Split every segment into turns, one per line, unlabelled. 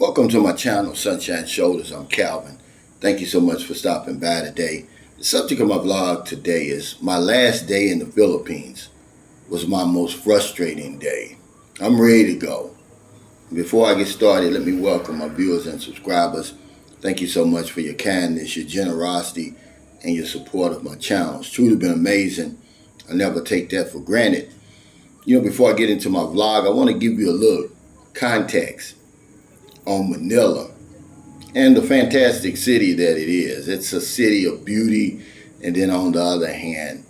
Welcome to my channel, Sunshine Shoulders. I'm Calvin. Thank you so much for stopping by today. The subject of my vlog today is my last day in the Philippines was my most frustrating day. I'm ready to go. Before I get started, let me welcome my viewers and subscribers. Thank you so much for your kindness, your generosity, and your support of my channel. It's truly been amazing. I never take that for granted. Before I get into my vlog, I want to give you a little context on Manila and the fantastic city that it is. It's a city of beauty, and then on the other hand,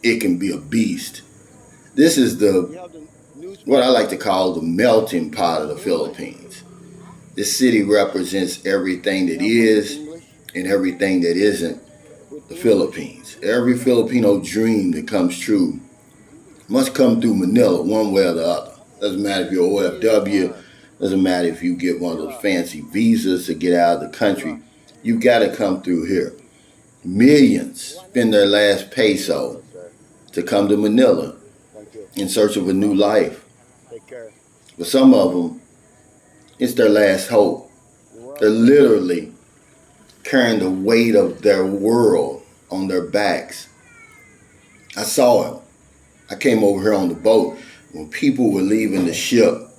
it can be a beast. This is what I like to call the melting pot of the Philippines. This city represents everything that is and everything that isn't the Philippines. Every Filipino dream that comes true must come through Manila one way or the other. Doesn't matter if you're OFW, doesn't matter if you get one of those fancy visas to get out of the country. You've got to come through here. Millions spend their last peso to come to Manila in search of a new life. For some of them, it's their last hope. They're literally carrying the weight of their world on their backs. I saw it. I came over here on the boat. When people were leaving the ship,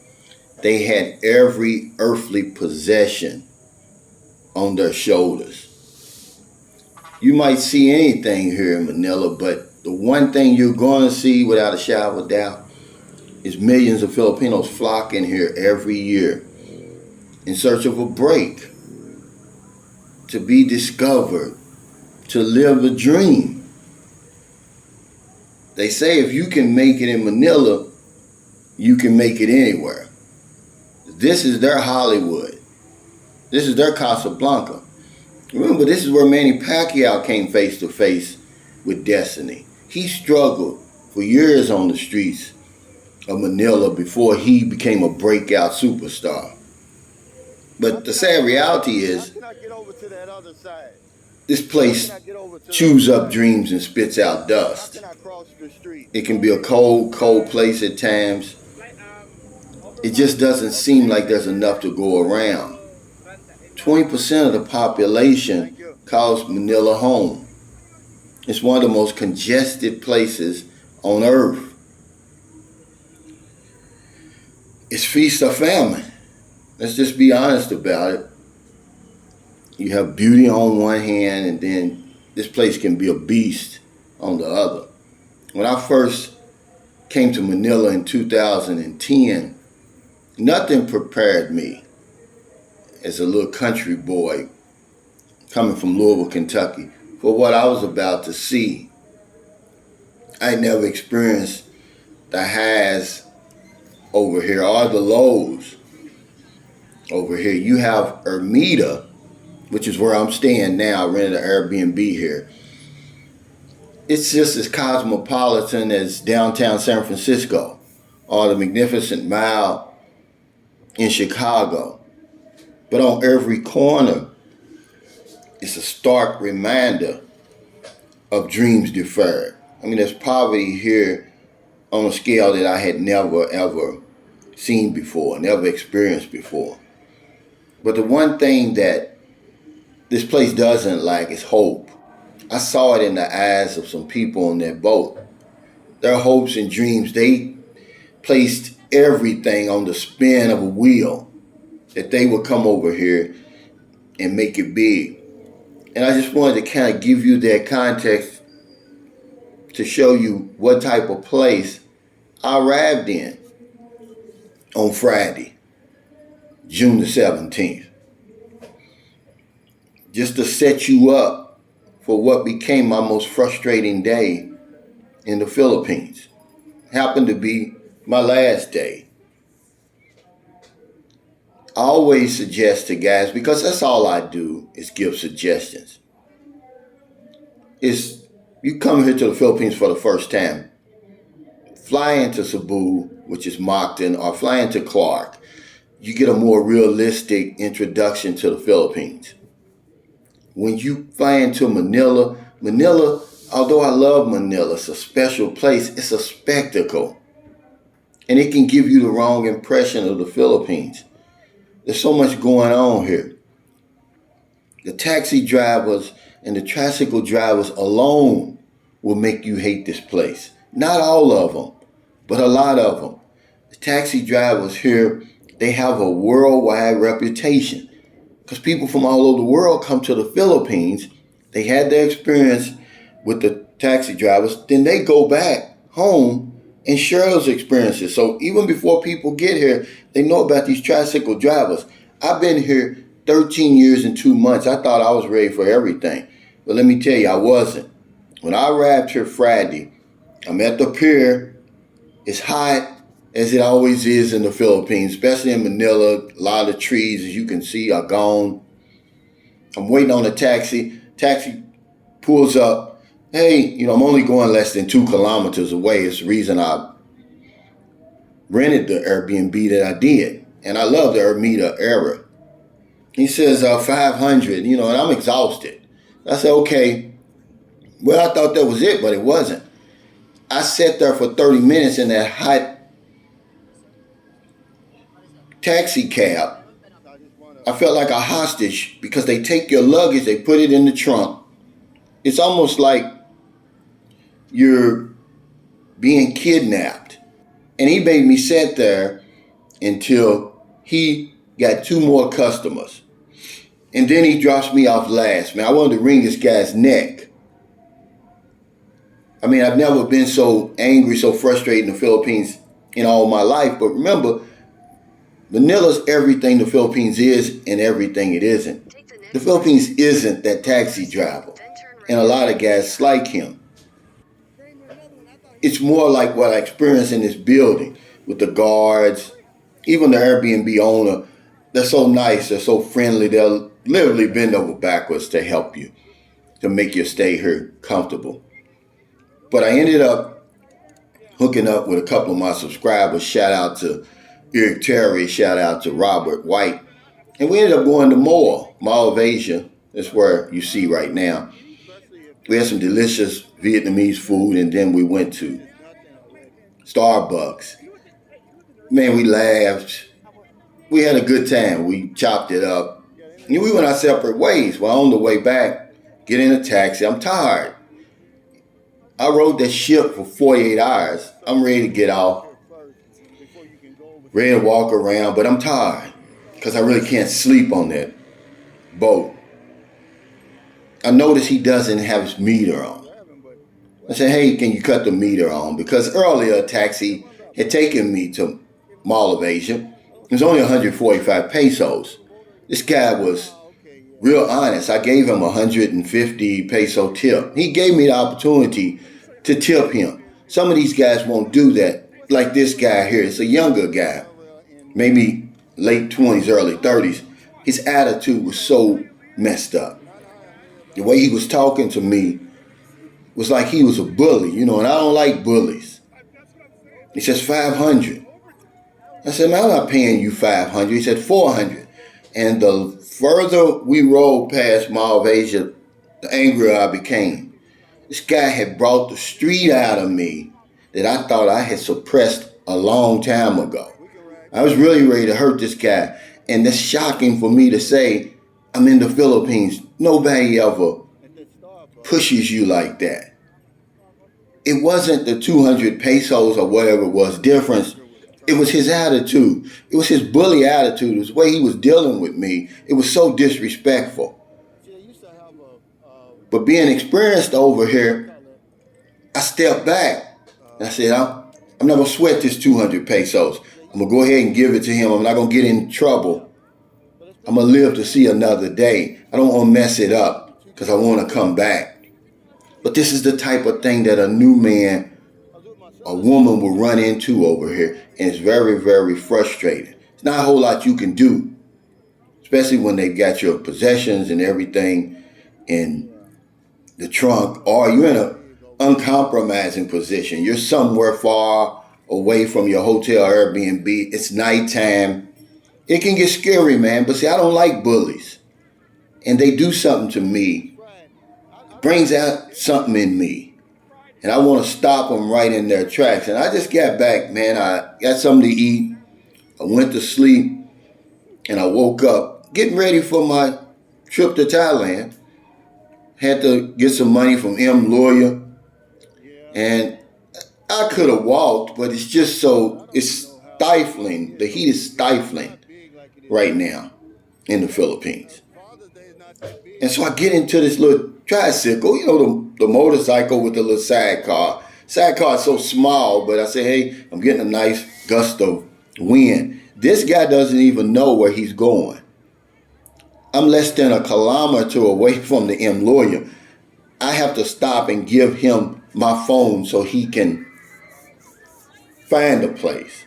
they had every earthly possession on their shoulders. You might see anything here in Manila, but the one thing you're going to see without a shadow of a doubt is millions of Filipinos flocking here every year in search of a break, to be discovered, to live a dream. They say if you can make it in Manila, you can make it anywhere. This is their Hollywood. This is their Casablanca. Remember, this is where Manny Pacquiao came face to face with destiny. He struggled for years on the streets of Manila before he became a breakout superstar. But the sad reality is, this place chews up dreams and spits out dust. It can be a cold, cold place at times. It just doesn't seem like there's enough to go around. 20% of the population calls Manila home. It's one of the most congested places on earth. It's feast or famine. Let's just be honest about it. You have beauty on one hand, and then this place can be a beast on the other. When I first came to Manila in 2010, nothing prepared me as a little country boy coming from Louisville, Kentucky, for what I was about to see. I never experienced the highs over here or the lows over here. You have Ermita, which is where I'm staying now. I rented an Airbnb here. It's just as cosmopolitan as downtown San Francisco or the Magnificent Mile in Chicago. But on every corner, it's a stark reminder of dreams deferred. I mean, there's poverty here on a scale that I had never, ever seen before, never experienced before. But the one thing that this place doesn't lack is hope. I saw it in the eyes of some people on that boat. Their hopes and dreams, they placed everything on the spin of a wheel, that they would come over here and make it big. And I just wanted to kind of give you that context to show you what type of place I arrived in on Friday, June the 17th. Just to set you up for what became my most frustrating day in the Philippines. Happened to be my last day. I always suggest to guys, because that's all I do is give suggestions. Is you come here to the Philippines for the first time, fly into Cebu, which is Mactan, or fly into Clark. You get a more realistic introduction to the Philippines. When you fly into Manila, although I love Manila, it's a special place. It's a spectacle. And it can give you the wrong impression of the Philippines. There's so much going on here. The taxi drivers and the tricycle drivers alone will make you hate this place. Not all of them, but a lot of them. The taxi drivers here, they have a worldwide reputation because people from all over the world come to the Philippines. They had their experience with the taxi drivers, then they go back home and share those experiences. So even before people get here, they know about these tricycle drivers. I've been here 13 years and 2 months. I thought I was ready for everything. But let me tell you, I wasn't. When I arrived here Friday, I'm at the pier. It's hot as it always is in the Philippines, especially in Manila. A lot of the trees, as you can see, are gone. I'm waiting on a taxi. Taxi pulls up. Hey, I'm only going less than 2 kilometers away. It's the reason I rented the Airbnb that I did. And I love the Ermita era. He says 500, and I'm exhausted. I said, okay. Well, I thought that was it, but it wasn't. I sat there for 30 minutes in that hot taxi cab. I felt like a hostage because they take your luggage, they put it in the trunk. It's almost like you're being kidnapped. And he made me sit there until he got 2 more customers. And then he drops me off last. Man, I wanted to wring this guy's neck. I mean, I've never been so angry, so frustrated in the Philippines in all my life. But remember, Manila's everything the Philippines is and everything it isn't. The Philippines isn't that taxi driver. And a lot of guys like him. It's more like what I experienced in this building with the guards, even the Airbnb owner. They're so nice, they're so friendly, they'll literally bend over backwards to help you, to make your stay here comfortable. But I ended up hooking up with a couple of my subscribers. Shout out to Eric Terry, shout out to Robert White. And we ended up going to Mall of Asia. That's where you see right now. We had some delicious Vietnamese food, and then we went to Starbucks. Man, we laughed. We had a good time. We chopped it up. And we went our separate ways. Well, on the way back, get in a taxi. I'm tired. I rode that ship for 48 hours. I'm ready to get off. Ready to walk around, but I'm tired because I really can't sleep on that boat. I noticed he doesn't have his meter on. I said, hey, can you cut the meter on? Because earlier a taxi had taken me to Mall of Asia. It was only 145 pesos. This guy was real honest. I gave him 150 peso tip. He gave me the opportunity to tip him. Some of these guys won't do that. Like this guy here. It's a younger guy. Maybe late 20s, early 30s. His attitude was so messed up. The way he was talking to me was like he was a bully, and I don't like bullies. He says 500. I said, man, I'm not paying you 500. He said 400. And the further we rolled past Mall of Asia, the angrier I became. This guy had brought the street out of me that I thought I had suppressed a long time ago. I was really ready to hurt this guy. And that's shocking for me to say, I'm in the Philippines. Nobody ever pushes you like that. It wasn't the 200 pesos or whatever it was difference. It was his attitude. It was his bully attitude. It was the way he was dealing with me. It was so disrespectful. But being experienced over here, I stepped back and I said, I'm not going to sweat this 200 pesos. I'm going to go ahead and give it to him. I'm not going to get in trouble. I'm going to live to see another day. I don't want to mess it up because I want to come back. But this is the type of thing that a new man, a woman will run into over here. And it's very, very frustrating. It's not a whole lot you can do, especially when they've got your possessions and everything in the trunk, or you're in an uncompromising position. You're somewhere far away from your hotel or Airbnb. It's nighttime. It can get scary, man. But see, I don't like bullies. And they do something to me. It brings out something in me. And I want to stop them right in their tracks. And I just got back, man. I got something to eat. I went to sleep. And I woke up getting ready for my trip to Thailand. Had to get some money from M Lawyer. And I could have walked, but it's just it's stifling. The heat is stifling right now in the Philippines. And so I get into this little tricycle, the motorcycle with the little sidecar. Sidecar is so small, but I say, hey, I'm getting a nice gust of wind. This guy doesn't even know where he's going. I'm less than a kilometer away from the M Lawyer. I have to stop and give him my phone so he can find a place.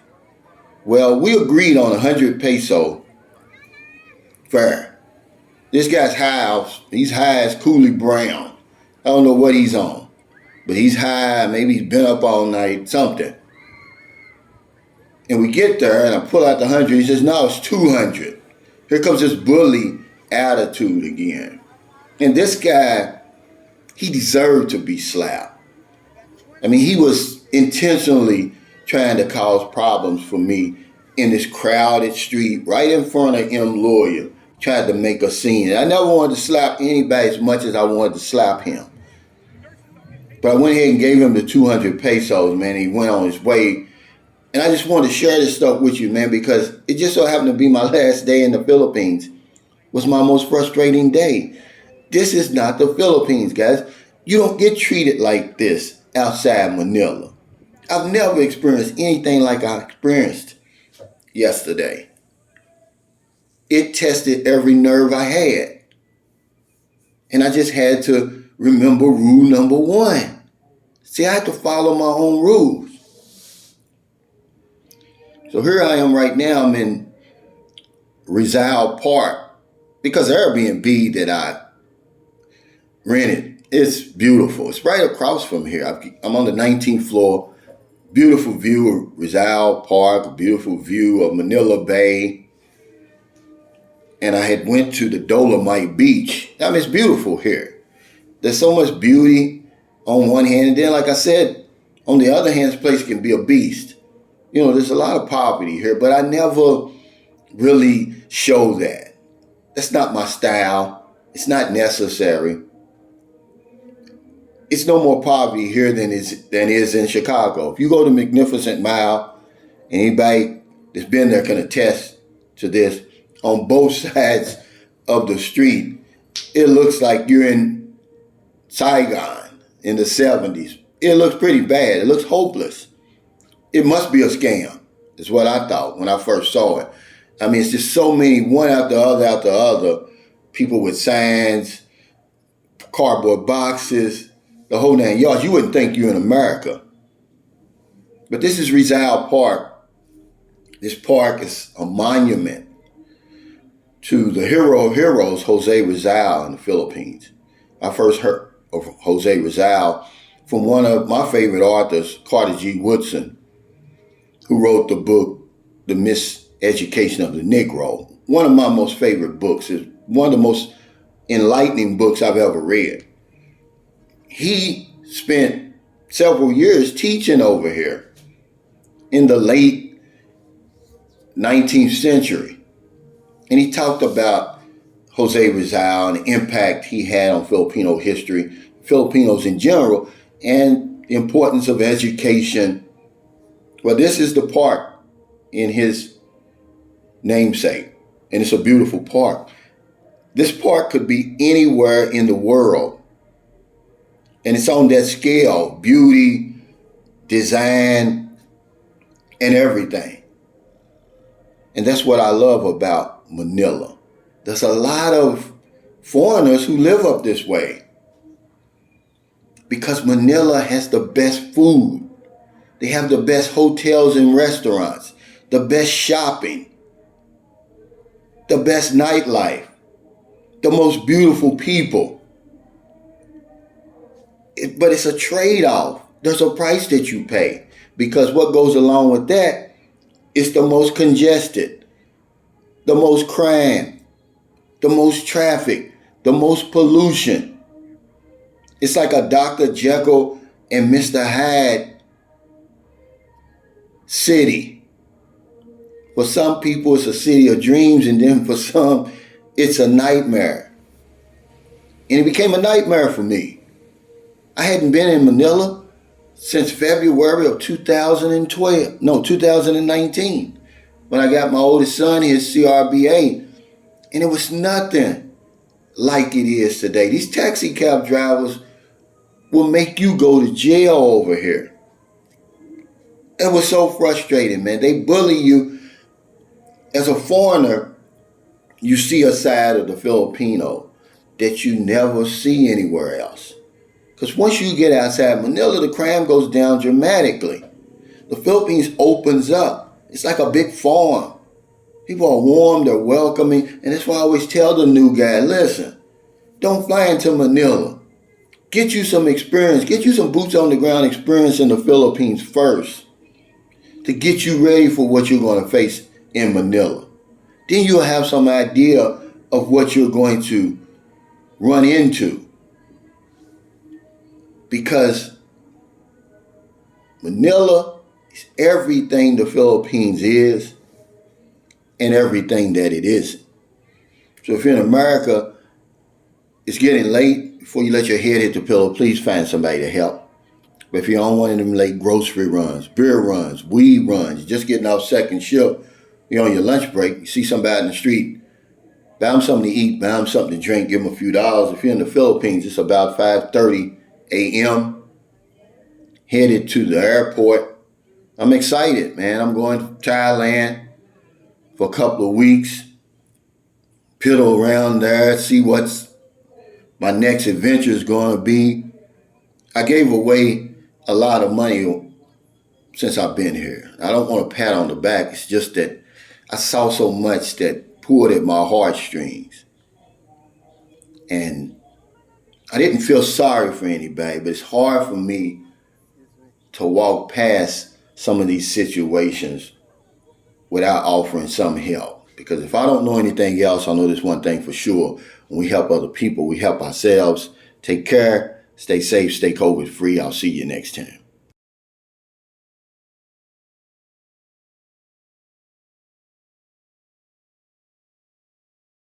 Well, we agreed on 100 peso fare. This guy's high, he's high as Cooley Brown. I don't know what he's on, but he's high, maybe he's been up all night, something. And we get there and I pull out the 100, he says, no, it's 200. Here comes this bully attitude again. And this guy, he deserved to be slapped. I mean, he was intentionally trying to cause problems for me in this crowded street right in front of M Lawyer, tried to make a scene. And I never wanted to slap anybody as much as I wanted to slap him. But I went ahead and gave him the 200 pesos, man. He went on his way. And I just wanted to share this stuff with you, man, because it just so happened to be my last day in the Philippines. Was my most frustrating day. This is not the Philippines, guys. You don't get treated like this outside Manila. I've never experienced anything like I experienced yesterday. It tested every nerve I had. And I just had to remember rule number one. See, I had to follow my own rules. So here I am right now. I'm in Rizal Park because Airbnb that I rented, it's beautiful. It's right across from here. I'm on the 19th floor. Beautiful view of Rizal Park, a beautiful view of Manila Bay. And I had went to the Dolomite Beach. I mean, it's beautiful here. There's so much beauty on one hand. And then, like I said, on the other hand, this place can be a beast. There's a lot of poverty here, but I never really show that. That's not my style. It's not necessary. It's no more poverty here than is in Chicago. If you go to Magnificent Mile, anybody that's been there can attest to this. On both sides of the street, it looks like you're in Saigon in the 70s. It looks pretty bad. It looks hopeless. It must be a scam, is what I thought when I first saw it. I mean, it's just so many, one after the other, people with signs, cardboard boxes, the whole 9 yards. You wouldn't think you're in America. But this is Rizal Park. This park is a monument to the hero of heroes, Jose Rizal in the Philippines. I first heard of Jose Rizal from one of my favorite authors, Carter G. Woodson, who wrote the book, The Miseducation of the Negro. One of my most favorite books. Is one of the most enlightening books I've ever read. He spent several years teaching over here in the late 19th century. And he talked about Jose Rizal and the impact he had on Filipino history, Filipinos in general, and the importance of education. Well, this is the park in his namesake, and it's a beautiful park. This park could be anywhere in the world. And it's on that scale, beauty, design, and everything. And that's what I love about Manila. There's a lot of foreigners who live up this way because Manila has the best food. They have the best hotels and restaurants, the best shopping, the best nightlife, the most beautiful people. But it's a trade-off. There's a price that you pay because what goes along with that is the most congested, the most crime, the most traffic, the most pollution. It's like a Dr. Jekyll and Mr. Hyde city. For some people, it's a city of dreams, and then for some, it's a nightmare. And it became a nightmare for me. I hadn't been in Manila since February of 2019, when I got my oldest son his CRBA, and it was nothing like it is today. These taxi cab drivers will make you go to jail over here. It was so frustrating, man. They bully you. As a foreigner, you see a side of the Filipino that you never see anywhere else. Because once you get outside Manila, the crime goes down dramatically. The Philippines opens up. It's like a big farm. People are warm, they're welcoming, and that's why I always tell the new guy, listen, don't fly into Manila. Get you some experience. Get you some boots on the ground experience in the Philippines first to get you ready for what you're going to face in Manila. Then you'll have some idea of what you're going to run into. Because Manila is everything the Philippines is and everything that it isn't. So if you're in America, it's getting late. Before you let your head hit the pillow, please find somebody to help. But if you're on one of them late grocery runs, beer runs, weed runs, you're just getting off second shift, you're on your lunch break, you see somebody in the street, buy them something to eat, buy them something to drink, give them a few dollars. If you're in the Philippines, it's about 5:30 a.m., headed to the airport. I'm excited, man. I'm going to Thailand for a couple of weeks, piddle around there, see what's my next adventure is going to be. I gave away a lot of money since I've been here. I don't want a pat on the back. It's just that I saw so much that pulled at my heartstrings. And I didn't feel sorry for anybody, but it's hard for me to walk past some of these situations without offering some help. Because if I don't know anything else, I know this one thing for sure. When we help other people, we help ourselves. Take care, stay safe, stay COVID free. I'll see you next time.